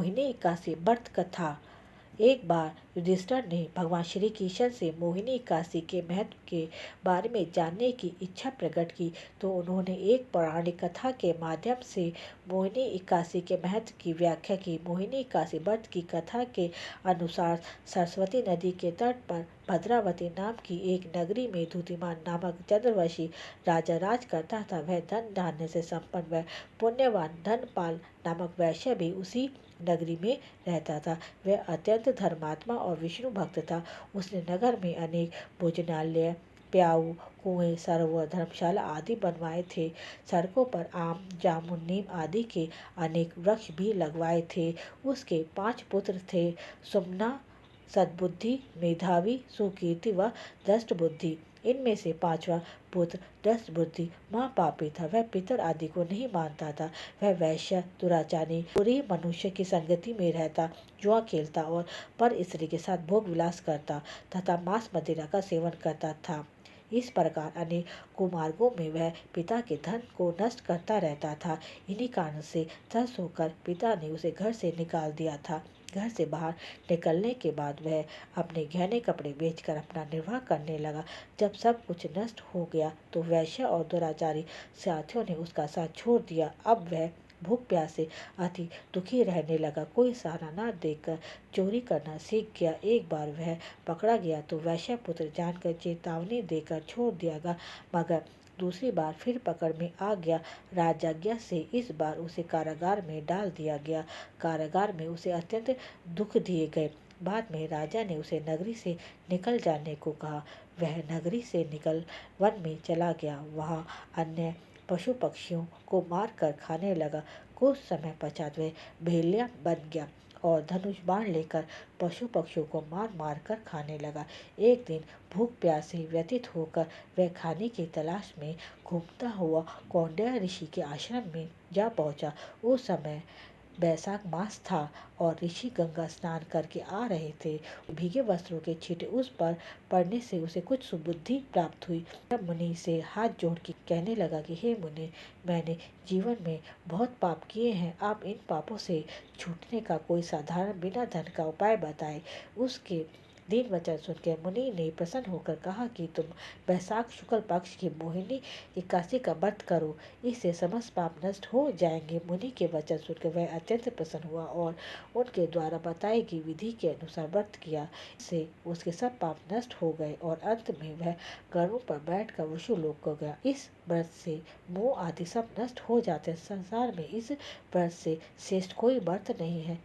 मोहिनी एकादशी व्रत कथा। एक बार युधिष्ठिर ने भगवान श्री कृष्ण से मोहिनी एकादशी के महत्व के बारे में जानने की इच्छा प्रकट की, तो उन्होंने एक पौराणिक कथा के माध्यम से मोहिनी एकादशी के महत्व की व्याख्या की। मोहिनी एकादशी व्रत की कथा के अनुसार सरस्वती नदी के तट पर भद्रावती नाम की एक नगरी में धूतिमान नामक चंद्रवंशी राजा राज करता था। वह धन धान्य से संपन्न व पुण्यवान धनपाल नामक वैश्य भी उसी नगरी में रहता था। वह अत्यंत धर्मात्मा और विष्णु भक्त था। उसने नगर में अनेक भोजनालय, प्याऊ, कुएं, सरोवर, धर्मशाला आदि बनवाए थे। सड़कों पर आम, जामुन, नीम आदि के अनेक वृक्ष भी लगवाए थे। उसके 5 पुत्र थे, सुमना, सद्बुद्धि, मेधावी, सुकीर्ति व दृष्टबुद्धि। इनमें से 5वां पुत्र दृष्टबुद्धि महापापी था। वह पितर आदि को नहीं मानता था। वह वैश्य, दुराचारी, बुरी मनुष्य की संगति में रहता, जुआ खेलता और पर स्त्री के साथ भोग विलास करता तथा मांस मदिरा का सेवन करता था। इस प्रकार अनेक कुमार्गों में वह पिता के धन को नष्ट करता रहता था। इन्हीं कारण से त्रस्त होकर पिता ने उसे घर से निकाल दिया था। घर से बाहर निकलने के बाद वह अपने गहने कपड़े बेचकर अपना निर्वाह करने लगा। जब सब कुछ नष्ट हो गया तो वैश्य और दुराचारी साथियों ने उसका साथ छोड़ दिया। अब वह भूख प्यास से अति दुखी रहने लगा। कोई सहारा न देखकर चोरी करना सीख गया। एक बार वह पकड़ा गया तो वैश्य पुत्र जानकर चेतावनी देकर छोड़ दिया गया, मगर दूसरी बार फिर पकड़ में आ गया। राजाज्ञा से इस बार उसे कारागार में डाल दिया गया। कारागार में उसे अत्यंत दुख दिए गए। बाद में राजा ने उसे नगरी से निकल जाने को कहा। वह नगरी से निकल वन में चला गया। वहाँ अन्य पशु पक्षियों को मार कर खाने लगा। कुछ समय पश्चात वह भेड़िया बन गया और धनुष बाण लेकर पशु पक्षियों को मार मार कर खाने लगा। एक दिन भूख प्यास से व्यथित होकर वह खाने की तलाश में घूमता हुआ कौंडिन्य ऋषि के आश्रम में जा पहुंचा। उस समय बैसाख मास था और ऋषि गंगा स्नान करके आ रहे थे। भीगे वस्त्रों के छींटे उस पर पड़ने से उसे कुछ सुबुद्धि प्राप्त हुई। तब मुनि से हाथ जोड़ के कहने लगा कि हे मुनि, मैंने जीवन में बहुत पाप किए हैं। आप इन पापों से छूटने का कोई साधारण बिना धन का उपाय बताएं। उसके दीन वचन सुनकर मुनि ने प्रसन्न होकर कहा कि तुम बैसाख शुक्ल पक्ष की मोहिनी एकादशी का व्रत करो, इससे समस्त पाप नष्ट हो जाएंगे। मुनि के वचन सुनकर वह अत्यंत प्रसन्न हुआ और उनके द्वारा बताई गई विधि के अनुसार व्रत किया। इससे उसके सब पाप नष्ट हो गए और अंत में वह गरुड़ पर बैठकर विष्णुलोक को गया। इस व्रत से मोह आदि सब नष्ट हो जाते हैं। संसार में इस व्रत से श्रेष्ठ कोई व्रत नहीं है।